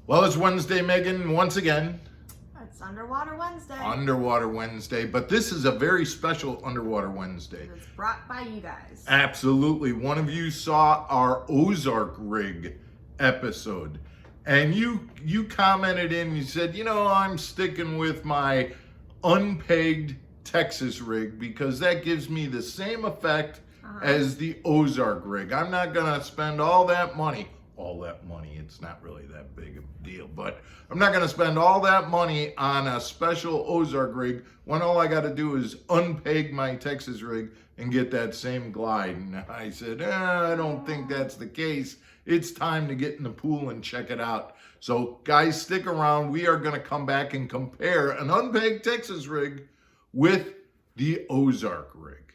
Well, it's Wednesday, Megan, once again. It's Underwater Wednesday. Underwater Wednesday, but this is a very special Underwater Wednesday. It's brought by you guys. Absolutely. One of you saw our Ozark Rig episode, and you commented in, you said, I'm sticking with my unpegged Texas rig because that gives me the same effect as the Ozark Rig. I'm not going to spend all that money. It's not really that big of a deal, but I'm not going to spend all that money on a special Ozark rig when all I got to do is unpeg my Texas rig and get that same glide. And I said, I don't think that's the case. It's time to get in the pool and check it out. So guys, stick around. We are going to come back and compare an unpegged Texas rig with the Ozark rig.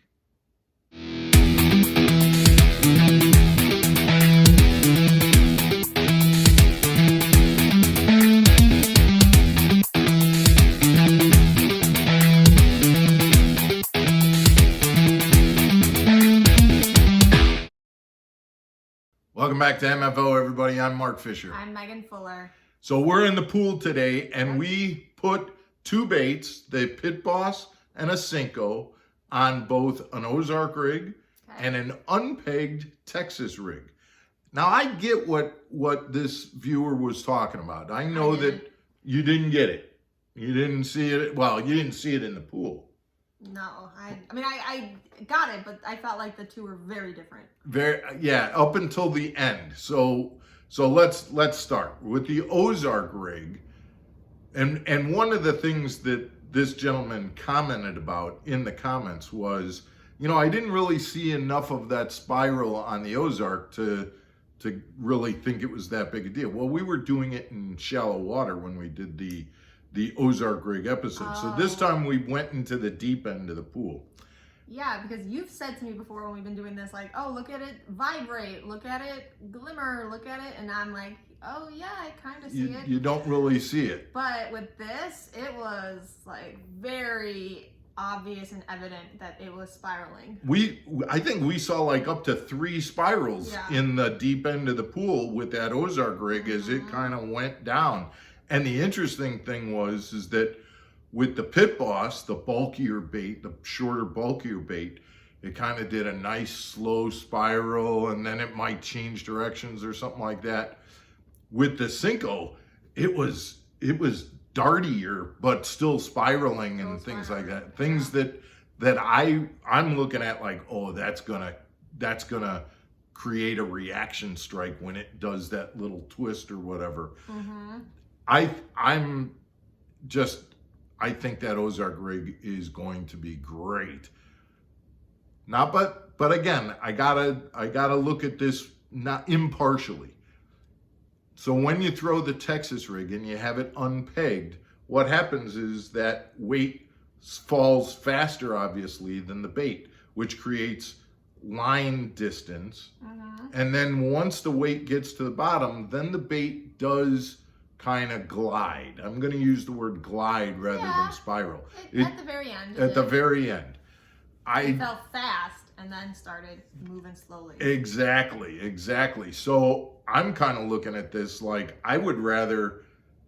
Welcome back to MFO, everybody. I'm Mark Fisher. I'm Megan Fuller. So we're in the pool today, and we put two baits, the Pit Boss and a Cinco, on both an Ozark rig and an unpegged Texas rig. Now, I get what this viewer was talking about. I know that you didn't get it. You didn't see it. Well, you didn't see it in the pool. No, I got it, but I felt like the two were very different. Up until the end. So let's start with the Ozark rig. And one of the things that this gentleman commented about in the comments was, I didn't really see enough of that spiral on the Ozark to really think it was that big a deal. Well, we were doing it in shallow water when we did the Ozark Rig episode. So this time we went into the deep end of the pool. Yeah, because you've said to me before when we've been doing this, like, oh, look at it vibrate, look at it glimmer, look at it. And I'm like, oh yeah, I kind of see it. You don't really see it. But with this, it was like very obvious and evident that it was spiraling. I think we saw like up to 3 spirals in the deep end of the pool with that Ozark rig as it kind of went down. And the interesting thing is that with the Pit Boss, the bulkier bait, the shorter, bulkier bait, it kind of did a nice slow spiral, and then it might change directions or something like that. With the Cinco, it was dartier, but still spiraling and things like that. Things that I'm looking at like, oh, that's gonna create a reaction strike when it does that little twist or whatever. I think that Ozark rig is going to be great. Now, but again, I gotta look at this not impartially. So when you throw the Texas rig and you have it unpegged, what happens is that weight falls faster, obviously, than the bait, which creates line distance. And then once the weight gets to the bottom, then the bait does kind of glide. I'm going to use the word glide rather than spiral. At the very end. At the very end. It felt fast and then started moving slowly. Exactly. So I'm kind of looking at this like I would rather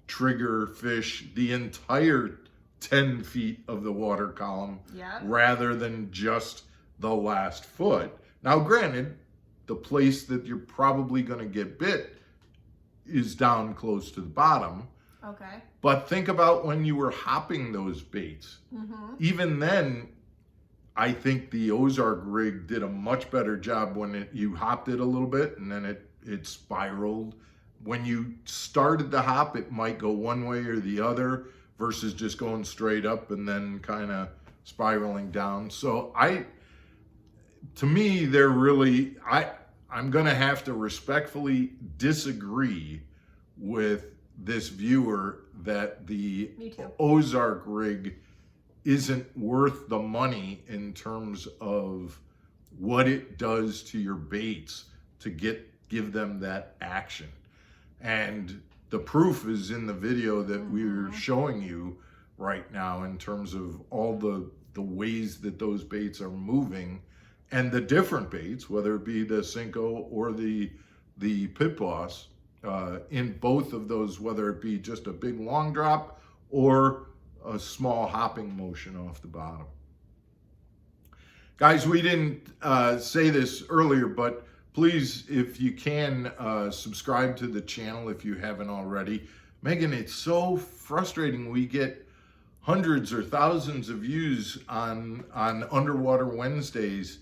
trigger fish the entire 10 feet of the water column rather than just the last foot. Now, granted, the place that you're probably going to get bit is down close to the bottom. Okay. But think about when you were hopping those baits. Even then, I think the Ozark rig did a much better job when you hopped it a little bit and then it spiraled. When you started the hop, it might go one way or the other versus just going straight up and then kind of spiraling down. So to me, they're really, I'm going to have to respectfully disagree with this viewer that the Ozark rig isn't worth the money in terms of what it does to your baits to give them that action. And the proof is in the video that we're showing you right now in terms of all the ways that those baits are moving and the different baits, whether it be the Cinco or the Pit Boss, in both of those, whether it be just a big long drop or a small hopping motion off the bottom. Guys, we didn't say this earlier, but please, if you can, subscribe to the channel if you haven't already. Megan, it's so frustrating. We get hundreds or thousands of views on Underwater Wednesdays,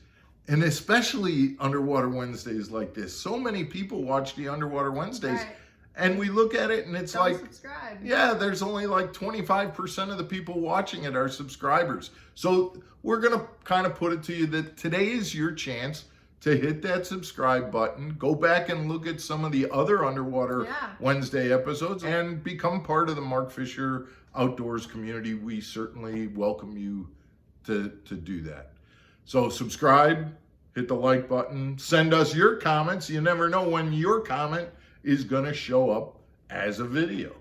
and especially Underwater Wednesdays like this. So many people watch the Underwater Wednesdays, Right. and we look at it and it's Don't like, subscribe. yeah, there's only like 25% of the people watching it are subscribers. So we're going to kind of put it to you that today is your chance to hit that subscribe button, go back and look at some of the other Underwater Wednesday episodes, and become part of the Mark Fisher Outdoors community. We certainly welcome you to do that. So subscribe, hit the like button, send us your comments. You never know when your comment is going to show up as a video.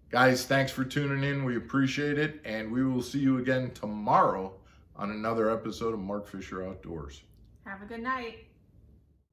Guys, thanks for tuning in. We appreciate it, and we will see you again tomorrow on another episode of Mark Fisher Outdoors. Have a good night.